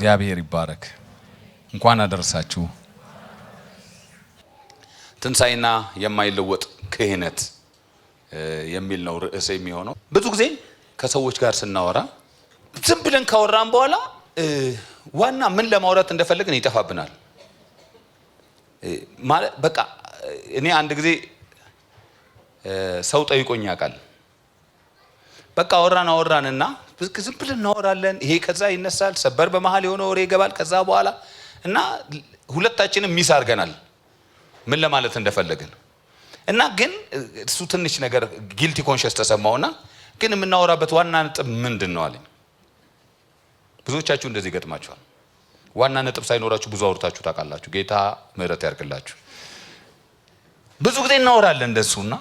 እግዚአብሔር ይባረክ። እንኳን አደረሳችሁ። ትንሳኤና የማይለወጥ ክህነት የሚል ነው ርዕስ የሚሆነው። ብዙ ጊዜ ከሰዎች ጋር ስናወራ ዝም ብለን ካወራን በኋላ ዋና ምን ለማውራት እንደፈለግን ይጠፋብናል። ማለት በቃ እኔ አንድ ጊዜ ሰው ጠይቆኝ ያውቃል። በቃ አወራንና ዝም ብለን እናወራለን። ይሄ ከዛ ይነሳል፣ ሰበር በመሃል የሆነ ወሬ ይገባል። ከዛ በኋላ እና ሁለታችንም ሚስ አድርገናል ምን ለማለት እንደፈለግን እና ግን እሱ ትንሽ ነገር ጊልቲ ኮንሽስ ተሰማውና ግን የምናወራበት ዋና ነጥብ ምንድነው አለኝ። ብዙዎቻችሁ እንደዚህ ገጥማችኋል። ዋና ነጥብ ሳይኖራችሁ ብዙ አውርታችሁ ታውቃላችሁ። ጌታ ምህረት ያርግላችሁ። ብዙ ጊዜ እናወራለን እንደሱና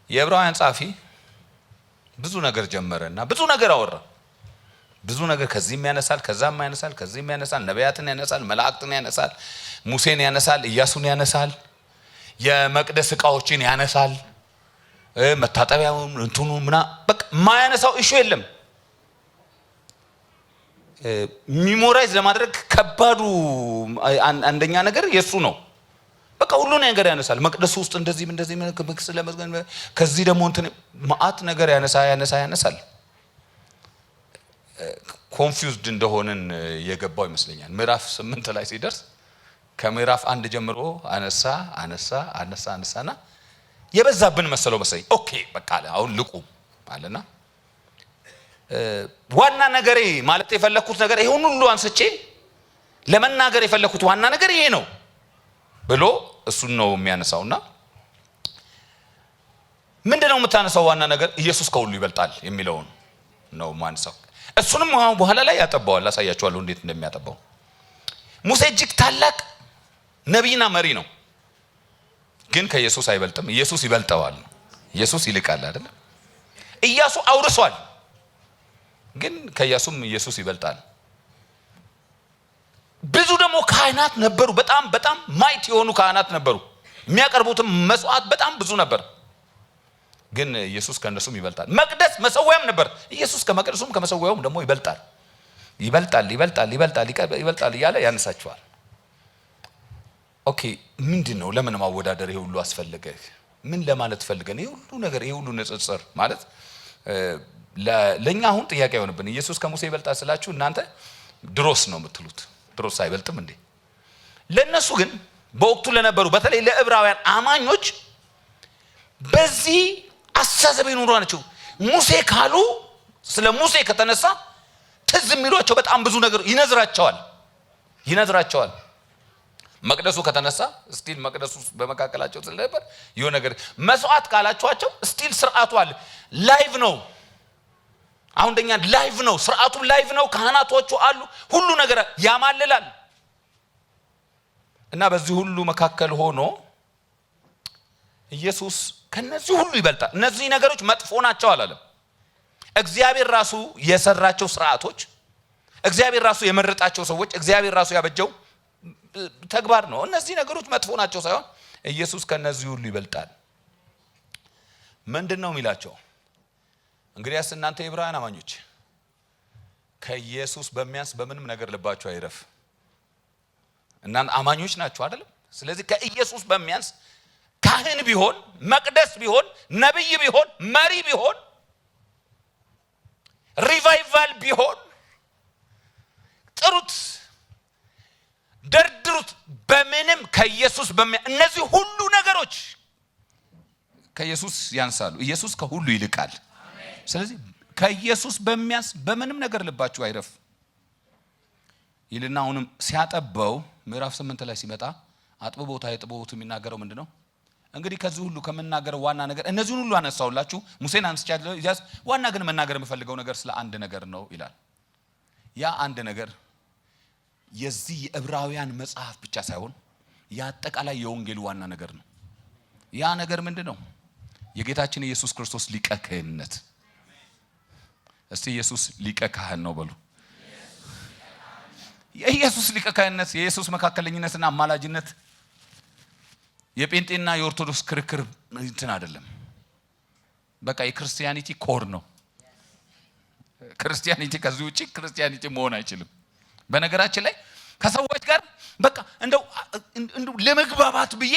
የዕብራውያን ጻፊ ብዙ ነገር ጀመረና ብዙ ነገር አወራ። ብዙ ነገር ከዚህም ያነሳል፣ ከዛም ያነሳል፣ ከዚህም ያነሳል፣ ነቢያትን ያነሳል፣ መላእክትን ያነሳል፣ ሙሴን ያነሳል፣ ኢያሱን ያነሳል፣ የመቅደስ ዕቃዎችን ያነሳል፣ መታጠቢያውን እንትኑ ምና በቃ ማያነሳው ኢሹ የለም። ሚሞራይዝ ለማድረግ ከባዱ አንደኛ ነገር የሱ ነው። በቃ ሁሉ ነገር ያነሳል። መቅደሱ ውስጥ እንደዚህ መክስ ለመስገን ከዚህ ደግሞ እንትን ማአት ነገር ያነሳል። ኮንፊውዝድ እንደሆነን የገባው ይመስለኛል። ምዕራፍ 8 ላይ ሲደርስ ከምዕራፍ 1 ጀምሮ አነሳና የበዛብን መሰለው መሰለኝ። ኦኬ በቃ አሁን ልቁም አለና ዋና ነገሬ ማለት የፈለኩት ነገር ይሄን ሁሉ አንስቼ ለመናገር የፈለኩት ዋና ነገር ይሄ ነው ብሎ እሱን ነው የሚያነሳውና ምንድነው የምታነሳው ዋና ነገር? ኢየሱስ ከሁሉ ይበልጣል የሚለውን ነው ማንሳው። እሱንም በኋላ ላይ ያጠባዋል። አሳያችኋለሁ እንዴት እንደሚያጠባው። ሙሴ እጅግ ታላቅ ነቢይና መሪ ነው፣ ግን ከኢየሱስ አይበልጥም። ኢየሱስ ይበልጠዋል። ኢየሱስ ይልቃል አይደል? ኢያሱ አውርሷል፣ ግን ከኢያሱም ኢየሱስ ይበልጣል። ብዙ ደግሞ ካህናት ነበሩ፣ በጣም ማይት የሆኑ ካህናት ነበሩ። የሚያቀርቡትም መስዋዕት በጣም ብዙ ነበር፣ ግን ኢየሱስ ከነሱም ይበልጣል። መቅደስ መሰዊያም ነበር፣ ኢየሱስ ከመቅደሱም ከመሰዊያውም ደግሞ ይበልጣል እያለ ያነሳቸዋል። ኦኬ ምንድነው? ለምን ማወዳደር ይሄ ሁሉ አስፈለገ? ምን ለማለት ፈልገን ይሄ ሁሉ ነገር ይሄ ሁሉ ንጽጽር ማለት ለኛ አሁን ጥያቄ አይሆንብን። ኢየሱስ ከሙሴ ይበልጣል ስላችሁ እናንተ ድሮስ ነው የምትሉት። ድሮስ አይበልጥም እንዴ? ለነሱ ግን በወቅቱ ለነበሩ በተለይ ለዕብራውያን አማኞች በዚህ አስተሳሰብ ይኖሩ ናቸው። ሙሴ ካሉ ስለ ሙሴ ከተነሳ ትዝ የሚሏቸው በጣም ብዙ ነገር ይነዝራቸዋል። መቅደሱ ከተነሳ ስቲል መቅደሱ በመካከላቸው ስለነበር የሆነ ነገር መስዋዕት ካላችኋቸው ስቲል ስርዓቱ አለ። ላይቭ ነው። አሁን እንደኛ ላይቭ ነው፣ ስርዓቱ ላይቭ ነው። ካህናቶቹ አሉ፣ ሁሉ ነገር ያማልላል። እና በዚህ ሁሉ መካከል ሆኖ ኢየሱስ ከነዚህ ሁሉ ይበልጣል። እነዚህ ነገሮች መጥፎ ናቸው አላለም። እግዚአብሔር ራሱ የሰራቸው ስርዓቶች፣ እግዚአብሔር ራሱ የመረጣቸው ሰዎች፣ እግዚአብሔር ራሱ ያበጀው ተግባር ነው። እነዚህ ነገሮች መጥፎ ናቸው ሳይሆን ኢየሱስ ከነዚህ ሁሉ ይበልጣል። ምንድነው የሚላቸው? እንግዲያስ እናንተ የዕብራውያን አማኞች ከኢየሱስ በሚያንስ በምንም ነገር ልባችሁ አይረፍ። እናንተ አማኞች ናችሁ አይደለም? ስለዚህ ከኢየሱስ በሚያንስ ካህን ቢሆን፣ መቅደስ ቢሆን፣ ነብይ ቢሆን፣ መሪ ቢሆን፣ ሪቫይቫል ቢሆን ጥሩት፣ ደርድሩት፣ በምንም ከኢየሱስ እነዚህ ሁሉ ነገሮች ከኢየሱስ ያንሳሉ። ኢየሱስ ከሁሉ ይልቃል። ስለዚህ ከኢየሱስ በሚያንስ በምንም ነገር ልባችሁ አይረፍ ይልና አሁንም ሲያጠበው ምዕራፍ 8 ላይ ሲመጣ አጥብቦት የሚናገረው ምንድነው? እንግዲህ ከዚህ ሁሉ ከምናገረው ዋና ነገር እነዚህን ሁሉ አነሳውላችሁ፣ ሙሴን አንስቻለሁ። ያስ ዋና ግን መናገር የምፈልገው ነገር ስለ አንድ ነገር ነው ይላል። ያ አንድ ነገር የዚህ የዕብራውያን መጽሐፍ ብቻ ሳይሆን የአጠቃላይ የወንጌል ዋና ነገር ነው። ያ ነገር ምንድነው? የጌታችን ኢየሱስ ክርስቶስ ሊቀ ክህነት። እስቲ ኢየሱስ ሊቀ ካህን ነው በሉ። የኢየሱስ ሊቀ ካህንነት፣ የኢየሱስ መካከለኝነትና አማላጅነት የጴንጤና የኦርቶዶክስ ክርክር እንትን አይደለም። በቃ የክርስቲያኒቲ ኮር ነው። ክርስቲያኒቲ ከዚህ ውጪ ክርስቲያኒቲ መሆን አይችልም። በነገራችን ላይ ከሰዎች ጋር በቃ እንደው ለመግባባት ብዬ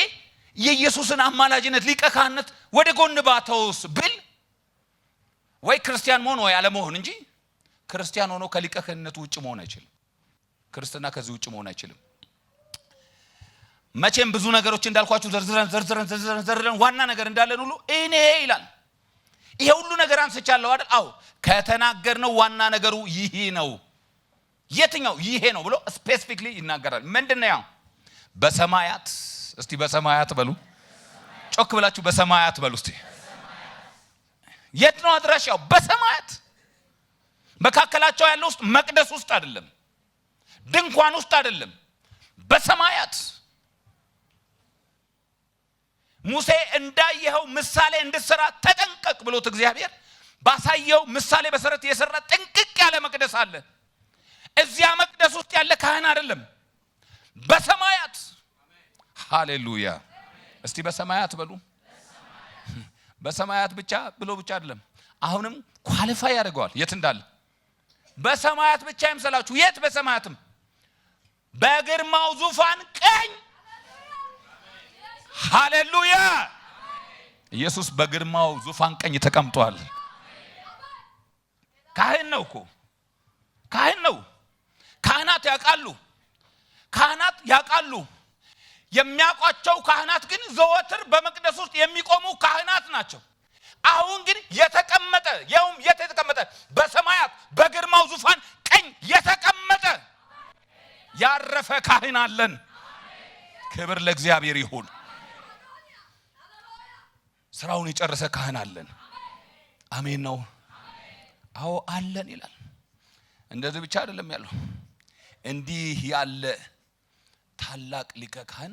የኢየሱስን አማላጅነት ሊቀ ካህንነት ወደ ጎን ባተውስ ብል ወይ ክርስቲያን መሆን ወይ አለመሆን እንጂ ክርስቲያን ሆኖ ከሊቀ ካህንነቱ ውጪ መሆን አይችልም። ክርስትና ከዚህ ውጪ መሆን አይችልም። መቼም ብዙ ነገሮች እንዳልኳችሁ ዘርዝረን ዋና ነገር እንዳለን ሁሉ እኔ ይላል። ይሄ ሁሉ ነገር አንስቻለሁ አይደል? አዎ ከተናገርነው ዋና ነገሩ ይሄ ነው። የትኛው ይሄ ነው ብሎ ስፔሲፊክሊ ይናገራል። ምንድነው ያው? በሰማያት እስቲ በሰማያት በሉ። ጮክ ብላችሁ በሰማያት በሉ እስቲ። የት ነው አድራሻው? በሰማያት። መካከላቸው ያለው ውስጥ መቅደስ ውስጥ አይደለም፣ ድንኳን ውስጥ አይደለም፣ በሰማያት። ሙሴ እንዳየኸው ምሳሌ እንድትሰራ ተጠንቀቅ ብሎት እግዚአብሔር ባሳየው ምሳሌ መሰረት የሰራ ጥንቅቅ ያለ መቅደስ አለ። እዚያ መቅደስ ውስጥ ያለ ካህን አይደለም፣ በሰማያት። ሃሌሉያ! እስቲ በሰማያት በሉ። በሰማያት ብቻ ብሎ ብቻ አይደለም፣ አሁንም ኳሊፋይ ያደርገዋል የት እንዳለ። በሰማያት ብቻ ይምሰላችሁ። የት? በሰማያትም በግርማው ዙፋን ቀኝ። ሃሌሉያ! ኢየሱስ በግርማው ዙፋን ቀኝ ተቀምጧል። ካህን ነው እኮ፣ ካህን ነው። ካህናት ያውቃሉ። የሚያውቋቸው ካህናት ግን ዘወትር በመቅደስ ውስጥ የሚቆሙ ካህናት ናቸው። አሁን ግን የተቀመጠ የውም የተቀመጠ በሰማያት በግርማው ዙፋን ቀኝ የተቀመጠ ያረፈ ካህን አለን። ክብር ለእግዚአብሔር ይሁን። ስራውን የጨረሰ ካህን አለን። አሜን ነው። አዎ አለን ይላል። እንደዚህ ብቻ አይደለም ያለው፣ እንዲህ ያለ ታላቅ ሊቀ ካህን።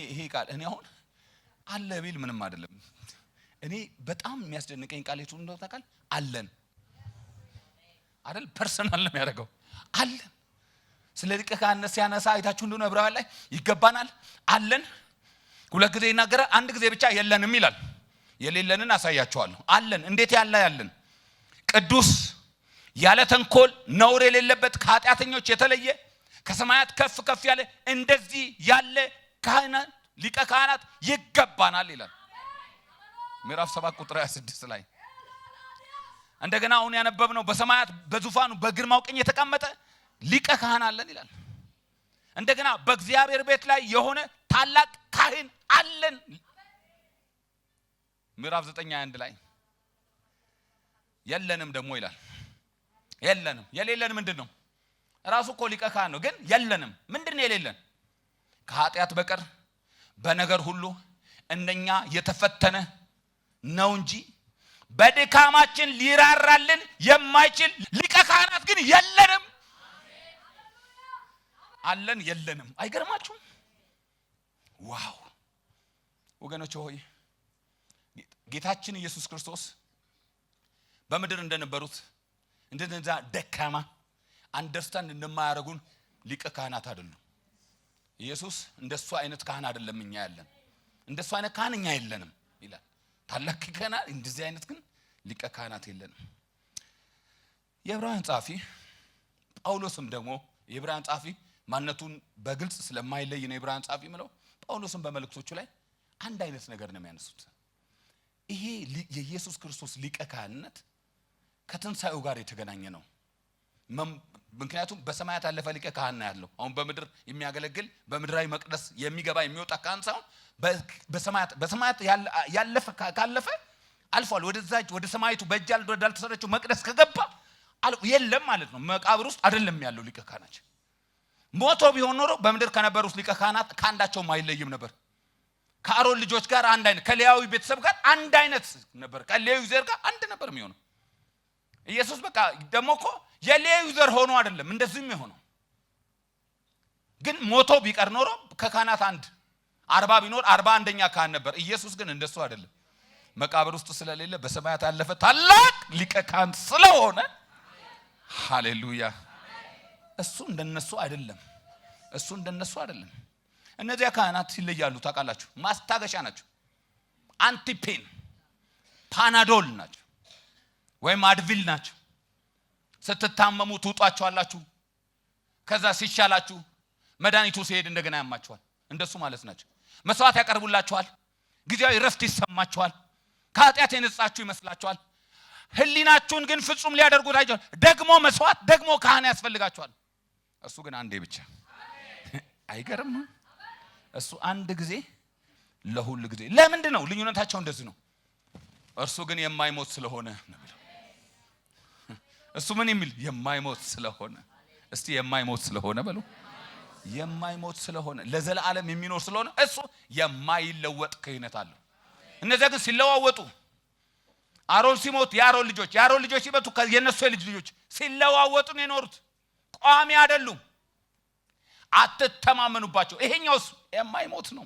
ይሄ ቃል እኔ አሁን አለ ቢል ምንም አይደለም። እኔ በጣም የሚያስደንቀኝ ቃል የቱ እንደሆነ ታውቃለህ? አለን አይደል? ፐርሰናል ነው የሚያደርገው። አለን። ስለ ሊቀ ካህንነት ሲያነሳ አይታችሁ እንደሆነ ዕብራውያን ላይ ይገባናል አለን ሁለት ጊዜ ይናገራል። አንድ ጊዜ ብቻ የለንም ይላል። የሌለንን አሳያችኋለሁ። አለን። እንዴት ያለ ያለን? ቅዱስ፣ ያለ ተንኮል፣ ነውር የሌለበት፣ ከኃጢአተኞች የተለየ፣ ከሰማያት ከፍ ከፍ ያለ እንደዚህ ያለ ካህናት ሊቀ ካህናት ይገባናል ይላል ምዕራፍ 7 ቁጥር 26 ላይ። እንደገና አሁን ያነበብነው በሰማያት በዙፋኑ በግርማው ቀኝ የተቀመጠ ሊቀ ካህን አለን ይላል። እንደገና በእግዚአብሔር ቤት ላይ የሆነ ታላቅ ካህን አለን ምዕራፍ 9:1 ላይ። የለንም ደግሞ ይላል። የለንም። የሌለን ምንድነው? ራሱ እኮ ሊቀ ካህን ነው፣ ግን የለንም። ምንድነው የሌለን? ከኃጢአት በቀር በነገር ሁሉ እንደኛ የተፈተነ ነው እንጂ በድካማችን ሊራራልን የማይችል ሊቀ ካህናት ግን የለንም። አለን የለንም። አይገርማችሁም? ዋው ወገኖች ሆይ ጌታችን ኢየሱስ ክርስቶስ በምድር እንደነበሩት እንደዛ ደካማ አንደርስታንድ እንደማያደርጉን ሊቀ ካህናት አይደሉም። ኢየሱስ እንደሱ አይነት ካህን አይደለም እኛ ያለን። እንደሱ አይነት ካህን እኛ የለንም ይላል። ታላቅ ካህን እንደዚህ አይነት ግን ሊቀ ካህናት የለንም። የዕብራውያን ጻፊ ጳውሎስም ደግሞ የዕብራውያን ጻፊ ማንነቱን በግልጽ ስለማይለይ ነው የዕብራውያን ጻፊ ምለው። ጳውሎስም በመልእክቶቹ ላይ አንድ አይነት ነገር ነው የሚያነሱት። ይሄ የኢየሱስ ክርስቶስ ሊቀ ካህንነት ከትንሳኤው ጋር የተገናኘ ነው። ምክንያቱም በሰማያት ያለፈ ሊቀ ካህን ነው ያለው። አሁን በምድር የሚያገለግል በምድራዊ መቅደስ የሚገባ የሚወጣ ካህን ሳይሆን በሰማያት ያለፈ ካለፈ አልፏል። ወደ ሰማይቱ በእጃል ወዳልተሰረችው መቅደስ ከገባ የለም ማለት ነው። መቃብር ውስጥ አይደለም ያለው ሊቀ ካህናችን። ሞቶ ቢሆን ኖሮ በምድር ከነበሩት ሊቀ ካህናት ካንዳቸውም አይለይም ነበር። ከአሮን ልጆች ጋር አንድ አይነት፣ ከሌዊ ቤተሰብ ጋር አንድ አይነት ነበር። ከሌዊ ዘር ጋር አንድ ነበር የሚሆነው። ኢየሱስ በቃ ደግሞ እኮ የሌዊ ዘር ሆኖ አይደለም እንደዚህም የሆነው። ግን ሞቶ ቢቀር ኖሮ ከካህናት አንድ 40 ቢኖር 41ኛ ካህን ነበር። ኢየሱስ ግን እንደሱ አይደለም። መቃብር ውስጥ ስለሌለ በሰማያት ያለፈ ታላቅ ሊቀ ካህን ስለሆነ ሃሌሉያ። እሱ እንደነሱ አይደለም። እነዚያ ካህናት ይለያሉ። ታውቃላችሁ፣ ማስታገሻ ናቸው። አንቲፔን ፓናዶል ናቸው። ወይም አድቪል ናቸው። ስትታመሙ ትውጧቸዋላችሁ። ከዛ ሲሻላችሁ መድኃኒቱ ሲሄድ እንደገና ያማችኋል። እንደሱ ማለት ናቸው። መስዋዕት ያቀርቡላችኋል። ጊዜያዊ ረፍት ይሰማችኋል። ከኃጢአት የነጻችሁ ይመስላችኋል። ህሊናችሁን ግን ፍጹም ሊያደርጉት አይችሉም። ደግሞ መስዋዕት፣ ደግሞ ካህን ያስፈልጋችኋል። እሱ ግን አንዴ ብቻ። አይገርም? እሱ አንድ ጊዜ ለሁሉ ጊዜ። ለምንድን ነው ልዩነታቸው? እንደዚህ ነው። እርሱ ግን የማይሞት ስለሆነ ነው። እሱ ምን የሚል የማይሞት ስለሆነ። እስቲ የማይሞት ስለሆነ በሉ። የማይሞት ስለሆነ ለዘላለም የሚኖር ስለሆነ እሱ የማይለወጥ ክህነት አለው። እነዚያ ግን ሲለዋወጡ አሮን ሲሞት የአሮን ልጆች ሲመቱ የነሱ የልጅ ልጆች ሲለዋወጡ ነው የኖሩት። ቋሚ አይደሉም። አትተማመኑባቸው። ይሄኛውስ የማይሞት ነው።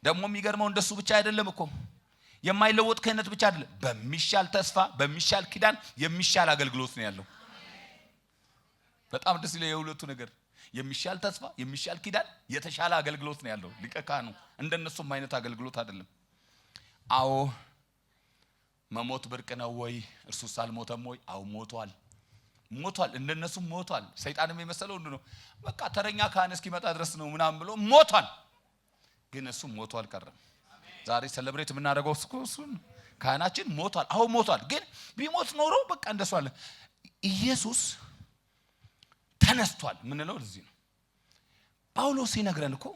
ደግሞ የሚገርመው እንደሱ ብቻ አይደለም እኮ የማይለወጥ ክህነት ብቻ አይደለም። በሚሻል ተስፋ በሚሻል ኪዳን የሚሻል አገልግሎት ነው ያለው። በጣም ደስ ይላል የሁለቱ ነገር። የሚሻል ተስፋ የሚሻል ኪዳን የተሻለ አገልግሎት ነው ያለው። ሊቀ ካህኑ እንደነሱም አይነት አገልግሎት አይደለም። አዎ መሞት ብርቅ ነው ወይ? እርሱስ አልሞተም ወይ? አዎ ሞቷል። እንደነሱም ሞቷል። ሰይጣንም የመሰለው ነው በቃ ተረኛ ካህን እስኪመጣ ድረስ ነው ምናምን ብሎ ሞቷል። ግን እሱ ሞቶ አልቀረም። ዛሬ ሴሌብሬት የምናደርገው እሱን ካህናችን ሞቷል። አዎ ሞቷል። ግን ቢሞት ኖሮ በቃ እንደሱ አለ። ኢየሱስ ተነስቷል ምንለው ለዚህ ነው። ጳውሎስ ሲነግረን እኮ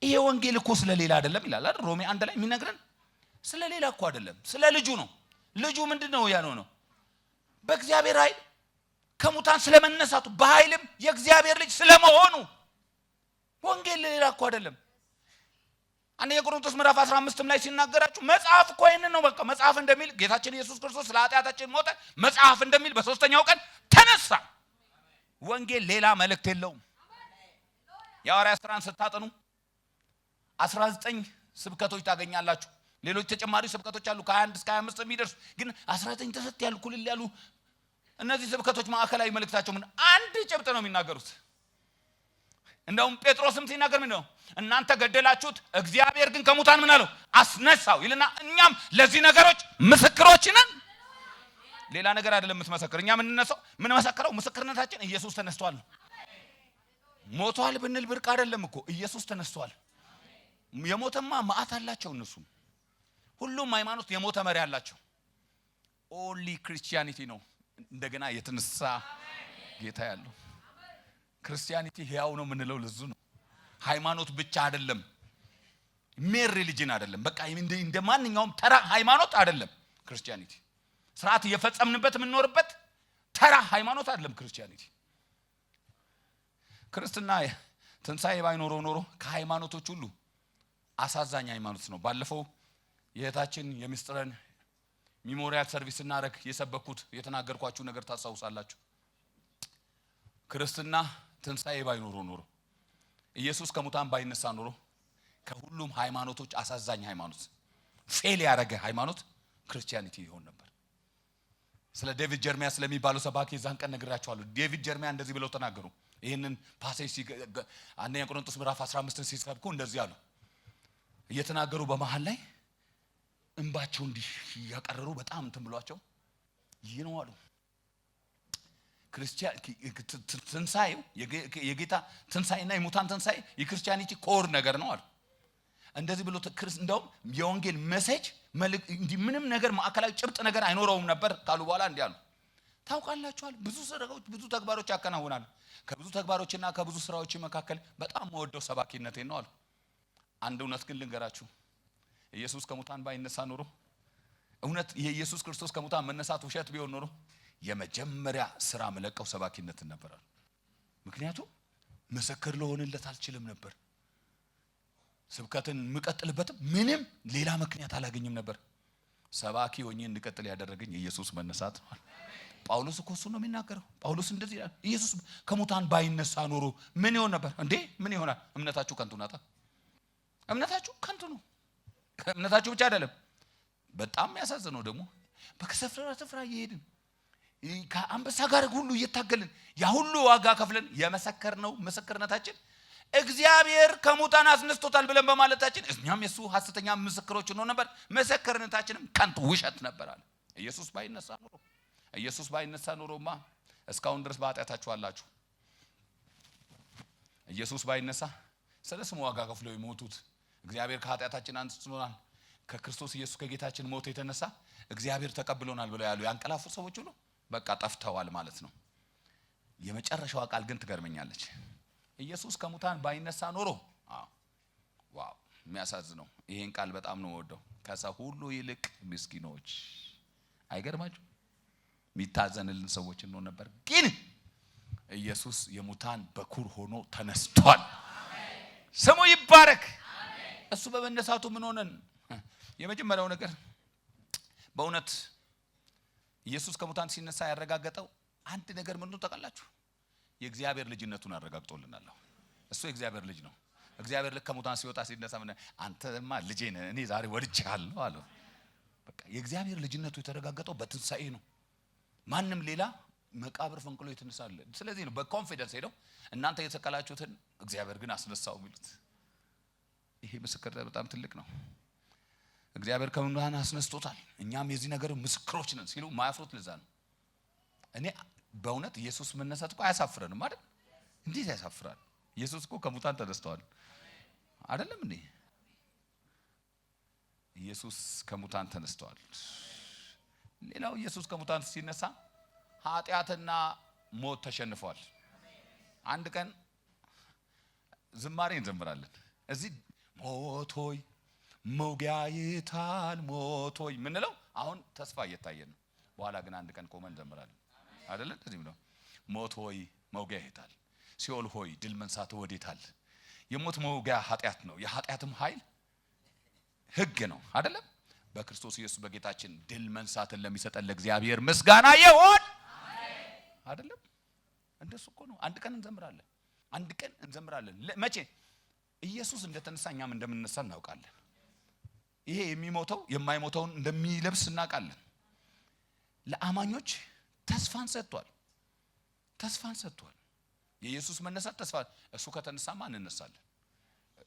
ይሄ ወንጌል እኮ ስለሌላ አይደለም ይላል አይደል? ሮሜ 1 ላይ የሚነግረን ስለሌላ እኮ አይደለም፣ ስለ ልጁ ነው። ልጁ ምንድነው ያለው ነው? በእግዚአብሔር ኃይል ከሙታን ስለመነሳቱ በኃይልም የእግዚአብሔር ልጅ ስለመሆኑ ወንጌል ሌላ እኮ አይደለም። አንደኛ ቆሮንቶስ ምዕራፍ 15 ላይ ሲናገራችሁ መጽሐፍ እኮ ይሄንን ነው። በቃ መጽሐፍ እንደሚል ጌታችን ኢየሱስ ክርስቶስ ስለ ኃጢአታችን ሞተ፣ መጽሐፍ እንደሚል በሶስተኛው ቀን ተነሳ። ወንጌል ሌላ መልእክት የለውም። የሐዋርያት ሥራን ስታጠኑ 19 ስብከቶች ታገኛላችሁ። ሌሎች ተጨማሪ ስብከቶች አሉ ከ21 እስከ 25 የሚደርሱ ግን 19 ተሰጥ ያሉ ኩልል ያሉ እነዚህ ስብከቶች ማዕከላዊ መልእክታቸው ምን አንድ ጭብጥ ነው የሚናገሩት። እንደውም ጴጥሮስም ሲናገር ምን ነው? እናንተ ገደላችሁት፣ እግዚአብሔር ግን ከሙታን ምን አለው? አስነሳው ይልና እኛም ለዚህ ነገሮች ምስክሮች ነን። ሌላ ነገር አይደለም የምትመሰክር። እኛ ምን መሰከረው? ምስክርነታችን ኢየሱስ ተነስቷል። ሞቷል ብንል ብርቅ አይደለም እኮ ኢየሱስ ተነስቷል። የሞተማ ማዕት አላቸው እነሱ። ሁሉም ሃይማኖት የሞተ መሪ አላቸው። ኦንሊ ክርስቲያኒቲ ነው እንደገና የተነሳ ጌታ ያለው። ክርስቲያኒቲ ሕያው ነው የምንለው ለዙ ነው። ሃይማኖት ብቻ አይደለም፣ ሜር ሪሊጅን አይደለም። በቃ እንደ ማንኛውም ተራ ሃይማኖት አይደለም ክርስቲያኒቲ። ስርዓት እየፈጸምንበት የምንኖርበት ተራ ሃይማኖት አይደለም ክርስቲያኒቲ። ክርስትና ትንሣኤ ባይኖረው ኖሮ ከሃይማኖቶች ሁሉ አሳዛኝ ሃይማኖት ነው። ባለፈው የእህታችን የምስጥረን ሚሞሪያል ሰርቪስ እናረግ የሰበኩት የተናገርኳችሁ ነገር ታሳውሳላችሁ። ክርስትና ትንሣኤ ባይኖረው ኖሮ ኢየሱስ ከሙታን ባይነሳ ኖሮ ከሁሉም ሃይማኖቶች አሳዛኝ ሃይማኖት፣ ፌል ያደረገ ሃይማኖት ክርስቲያኒቲ ይሆን ነበር። ስለ ዴቪድ ጀርሚያ ስለሚባለው ሰባኪ ዛን ቀን ነግራችኋለሁ። ዴቪድ ጀርሚያ እንደዚህ ብለው ተናገሩ። ይሄንን ፓሴጅ አንደኛ ቆሮንቶስ ምዕራፍ 15 ሲሰብኩ እንደዚህ አሉ። እየተናገሩ በመሃል ላይ እንባቸው እንዲህ ያቀረሩ በጣም እንትን ብሏቸው ይነው አሉ። ክርስቲያን ትንሣኤው የጌታ ትንሣኤና የሙታን ትንሣኤ የክርስቲያኒቲ ኮር ነገር ነው አሉ። እንደዚህ ብሎ እንደውም የወንጌል ሜሴጅ እንዲህ ምንም ነገር ማዕከላዊ ጭብጥ ነገር አይኖረውም ነበር ካሉ በኋላ እንዲህ አሉ። ታውቃላችኋል ብዙ ስራዎች ብዙ ተግባሮች ያከናውናሉ። ከብዙ ተግባሮችና ከብዙ ስራዎች መካከል በጣም ወደው ሰባኪነቴን ነው አሉ። አንድ እውነት ግን ልንገራችሁ፣ ኢየሱስ ከሙታን ባይነሳ ኖሮ እውነት የኢየሱስ ክርስቶስ ከሙታን መነሳት ውሸት ቢሆን ኖሮ የመጀመሪያ ስራ መለቀው ሰባኪነትን ነበር። ምክንያቱም መሰከር ለሆነለት አልችልም ነበር። ስብከትን ምቀጥልበትም ምንም ሌላ ምክንያት አላገኝም ነበር። ሰባኪ ሆኜ እንድቀጥል ያደረገኝ ኢየሱስ መነሳት ነው። ጳውሎስ እኮ እሱ ነው የሚናገረው። ጳውሎስ እንደዚህ ይላል፣ ኢየሱስ ከሙታን ባይነሳ ኖሮ ምን ይሆን ነበር? እንዴ ምን ይሆናል? እምነታችሁ ከንቱ ናታ። እምነታችሁ ከንቱ ነው። እምነታችሁ ብቻ አይደለም፣ በጣም ያሳዝነው ደግሞ በከሰፍራ ስፍራ እየሄድን ከአንበሳ ጋር ሁሉ እየታገልን ያ ሁሉ ዋጋ ከፍለን የመሰከርነው ምስክርነታችን እግዚአብሔር ከሙታን አስነስቶታል ብለን በማለታችን እኛም የሱ ሐሰተኛ ምስክሮች ነው ነበር። ምስክርነታችንም ከንቱ ውሸት ነበር አለ። ኢየሱስ ባይነሳ ኖሮ ኢየሱስ ባይነሳ ኖሮማ እስካሁን ድረስ በኃጢአታችሁ አላችሁ። ኢየሱስ ባይነሳ ስለ ስሙ ዋጋ ከፍለው የሞቱት እግዚአብሔር ከኃጢአታችን አንጽቶናል፣ ከክርስቶስ ኢየሱስ ከጌታችን ሞት የተነሳ እግዚአብሔር ተቀብሎናል ብለው ያሉ ያንቀላፉ ሰዎች ሁሉ በቃ ጠፍተዋል ማለት ነው። የመጨረሻው ቃል ግን ትገርመኛለች። ኢየሱስ ከሙታን ባይነሳ ኖሮ ዋው የሚያሳዝነው ይሄን ቃል በጣም ነው ወደው ከሰው ሁሉ ይልቅ ምስኪኖች አይገርማችሁ የሚታዘንልን ሰዎች እንሆን ነበር። ግን ኢየሱስ የሙታን በኩር ሆኖ ተነስቷል። ስሙ ይባረክ። እሱ በመነሳቱ ምን ሆነን? የመጀመሪያው ነገር በእውነት ኢየሱስ ከሙታን ሲነሳ ያረጋገጠው አንድ ነገር ምን ነው ታውቃላችሁ? የእግዚአብሔር ልጅነቱን አረጋግጦልናል። እሱ የእግዚአብሔር ልጅ ነው። እግዚአብሔር ልክ ከሙታን ሲወጣ ሲነሳ ምን አንተማ ልጄ ነህ እኔ ዛሬ ወልጄሃለሁ አለው። በቃ የእግዚአብሔር ልጅነቱ የተረጋገጠው በትንሳኤ ነው። ማንም ሌላ መቃብር ፈንቅሎ የተነሳለ። ስለዚህ ነው በኮንፊደንስ ሄደው እናንተ የተሰቀላችሁትን እግዚአብሔር ግን አስነሳው የሚሉት። ይሄ ምስክርነት በጣም ትልቅ ነው። እግዚአብሔር ከሙታን አስነስቶታል፣ እኛም የዚህ ነገር ምስክሮች ነን ሲሉ ማያፍሩት ለዛ ነው። እኔ በእውነት ኢየሱስ መነሳት እኮ አያሳፍረንም አይደል? እንዴት ያሳፍራል? ኢየሱስ እኮ ከሙታን ተነስተዋል አይደለም እንዴ? ኢየሱስ ከሙታን ተነስተዋል። ሌላው ኢየሱስ ከሙታን ሲነሳ ኃጢአትና ሞት ተሸንፈዋል። አንድ ቀን ዝማሬ እንዘምራለን እዚህ ሞት ሆይ መውጊያ ይታል ሞት ሆይ ምንለው አሁን ተስፋ እየታየን ነው። በኋላ ግን አንድ ቀን ቆመን እንዘምራለን አይደል? እንደዚህ ነው ሞት ሆይ መውጊያ ይታል፣ ሲኦል ሆይ ድል መንሳት ወዴታል። የሞት መውጊያ ኃጢአት ነው፣ የኃጢአትም ኃይል ሕግ ነው አይደለም? በክርስቶስ ኢየሱስ በጌታችን ድል መንሳትን ለሚሰጠን ለእግዚአብሔር ምስጋና ይሁን አይደለም? እንደሱ እኮ ነው። አንድ ቀን እንዘምራለን፣ አንድ ቀን እንዘምራለን። መቼ ኢየሱስ እንደተነሳ እኛም እንደምንነሳ እናውቃለን። ይሄ የሚሞተው የማይሞተውን እንደሚለብስ እናውቃለን። ለአማኞች ተስፋን ሰጥቷል። ተስፋን ሰጥቷል። የኢየሱስ መነሳት ተስፋ። እሱ ከተነሳማ እንነሳለን።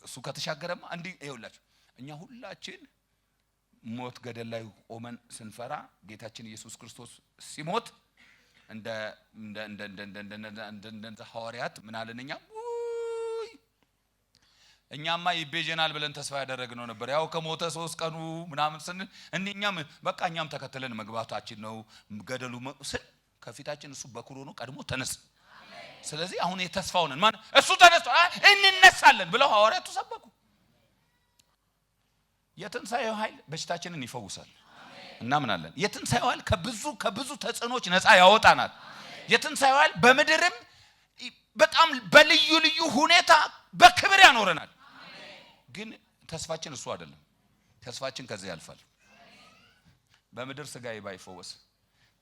እሱ ከተሻገረማ እንዲህ ይኸውላችሁ እኛ ሁላችን ሞት ገደል ላይ ቆመን ስንፈራ ጌታችን ኢየሱስ ክርስቶስ ሲሞት እንደ ሐዋርያት ምን አለን? እኛማ ይቤጀናል ብለን ተስፋ ያደረግነው ነበር። ያው ከሞተ 3 ቀኑ ምናምን ስንል እኛም በቃ እኛም ተከተለን መግባታችን ነው ገደሉ ስል ከፊታችን እሱ በኩር ሆኖ ቀድሞ ተነሳ። ስለዚህ አሁን የተስፋው ነን ማን እሱ ተነስቷል እንነሳለን ብለው ሐዋርያቱ ሰበኩ። የትንሳኤው ኃይል በሽታችንን ይፈውሳል እና ምን አለን? የትንሳኤው ኃይል ከብዙ ተጽዕኖች ነፃ ያወጣናል። የትንሳኤው ኃይል በምድርም በጣም በልዩ ልዩ ሁኔታ በክብር ያኖረናል። ግን ተስፋችን እሱ አይደለም። ተስፋችን ከዚህ ያልፋል። በምድር ስጋዬ ባይፈወስ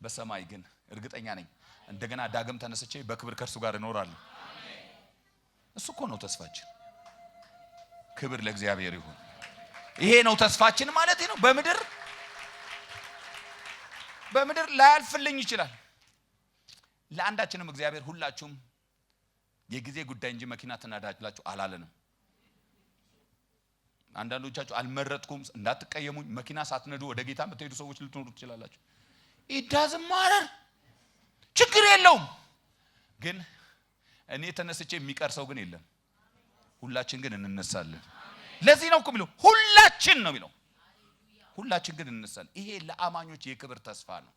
በሰማይ ግን እርግጠኛ ነኝ እንደገና ዳግም ተነስቼ በክብር ከእርሱ ጋር እኖራለሁ። እሱ እኮ ነው ተስፋችን። ክብር ለእግዚአብሔር ይሁን። ይሄ ነው ተስፋችን ማለት ነው። በምድር ላያልፍልኝ ይችላል። ለአንዳችንም እግዚአብሔር ሁላችሁም የጊዜ ጉዳይ እንጂ መኪና ትነዳላችሁ አላለንም። አንዳንዶቻችሁ አልመረጥኩም እንዳትቀየሙኝ መኪና ሳትነዱ ወደ ጌታ የምትሄዱ ሰዎች ልትኖሩ ትችላላችሁ። ኢዳዝም ማረር ችግር የለውም። ግን እኔ ተነስቼ የሚቀር ሰው ግን የለም። ሁላችን ግን እንነሳለን። ለዚህ ነው እኮ የሚለው ሁላችን ነው የሚለው። ሁላችን ግን እንነሳለን። ይሄ ለአማኞች የክብር ተስፋ ነው።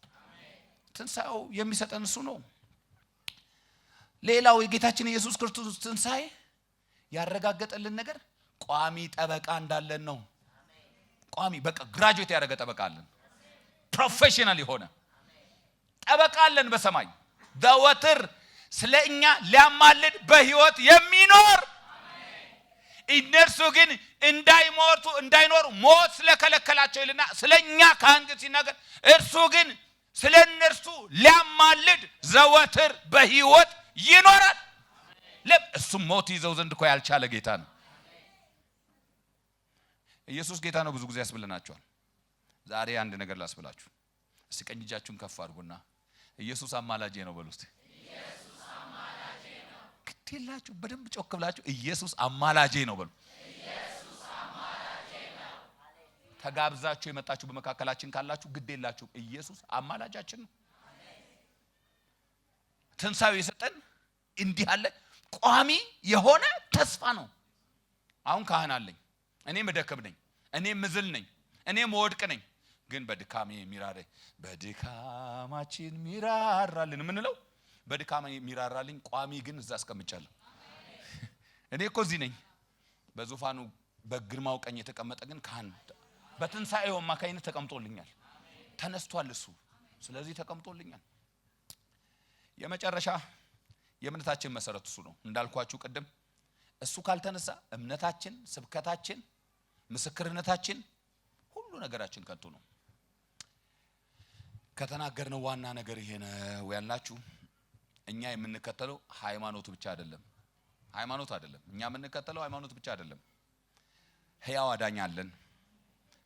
ትንሳኤው የሚሰጠን እሱ ነው። ሌላው የጌታችን ኢየሱስ ክርስቶስ ትንሳኤ ያረጋገጠልን ነገር ቋሚ ጠበቃ እንዳለን ነው። ቋሚ በቃ ግራጁዌት ያደረገ ጠበቃ አለን። ፕሮፌሽናል የሆነ ጠበቃ አለን በሰማይ ዘወትር ስለኛ ሊያማልድ በሕይወት የሚኖር። እነርሱ ግን እንዳይኖሩ ሞት ስለከለከላቸው ይልና ስለኛ ካንግት ሲናገር እርሱ ግን ስለነርሱ ሊያማልድ ዘወትር በሕይወት ይኖራል። እሱ ሞት ይዘው ዘንድ እኮ ያልቻለ ጌታ ነው። ኢየሱስ ጌታ ነው ብዙ ጊዜ ያስብልናቸዋል። ዛሬ አንድ ነገር ላስብላችሁ። እስቲ ቀኝ እጃችሁን ከፍ አድርጉና ኢየሱስ አማላጄ ነው በሉ። እስቲ ኢየሱስ አማላጄ ነው። ግዴላችሁ በደንብ ጮክ ብላችሁ ኢየሱስ አማላጄ ነው በሉ። ኢየሱስ አማላጄ ነው። ተጋብዛችሁ የመጣችሁ በመካከላችን ካላችሁ ግዴላችሁ ኢየሱስ አማላጃችን ነው። ትንሣኤው የሰጠን እንዲህ አለ ቋሚ የሆነ ተስፋ ነው። አሁን ካህን አለኝ፣ እኔ መደከም ነኝ፣ እኔ ምዝል ነኝ፣ እኔ መወድቅ ነኝ። ግን በድካሜ የሚራራኝ በድካማችን ሚራራልን ምንለው በድካሜ የሚራራልኝ ቋሚ ግን እዛ አስቀምጫለሁ። እኔ እኮ እዚህ ነኝ። በዙፋኑ በግርማው ቀኝ የተቀመጠ ግን ካህን በትንሣኤው አማካይነት ተቀምጦልኛል። ተነስቷል እሱ። ስለዚህ ተቀምጦልኛል። የመጨረሻ የእምነታችን መሰረት እሱ ነው። እንዳልኳችሁ ቅድም እሱ ካልተነሳ እምነታችን፣ ስብከታችን፣ ምስክርነታችን ሁሉ ነገራችን ከንቱ ነው። ከተናገርነው ዋና ነገር ይሄ ነው ያላችሁ። እኛ የምንከተለው ሃይማኖት ብቻ አይደለም። ሃይማኖት አይደለም። እኛ የምንከተለው ሃይማኖት ብቻ አይደለም። ሕያው አዳኝ አለን።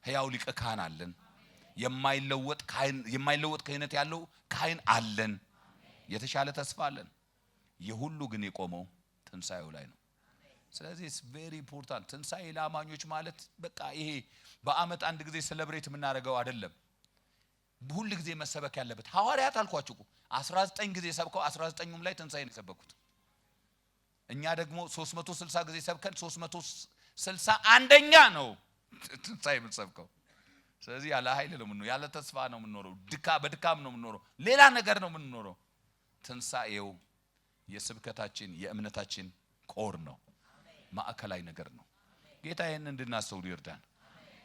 ሕያው ሊቀ ካህን አለን። የማይለወጥ ክህነት ያለው ካህን አለን። የተሻለ ተስፋ አለን። የሁሉ ግን የቆመው ትንሣኤው ላይ ነው። ስለዚህ it's very important። ትንሣኤ ለአማኞች ማለት በቃ ይሄ በአመት አንድ ጊዜ ሴሌብሬት የምናደርገው አይደለም። ሁሉ ጊዜ መሰበክ ያለበት። ሐዋርያት አልኳችሁ እኮ 19 ጊዜ ሰብከው 19ኙም ላይ ትንሣኤን የሰበኩት። እኛ ደግሞ 360 ጊዜ ሰብከን 361ኛ ነው ትንሣኤ የምንሰብከው። ስለዚህ ያለ ኃይል ነው የምንኖረው፣ ያለ ተስፋ ነው የምንኖረው፣ በድካም ነው የምንኖረው፣ ሌላ ነገር ነው የምንኖረው። ትንሣኤው የስብከታችን የእምነታችን ኮር ነው፣ ማዕከላዊ ነገር ነው። ጌታ ይህን እንድናስተውል ይርዳን።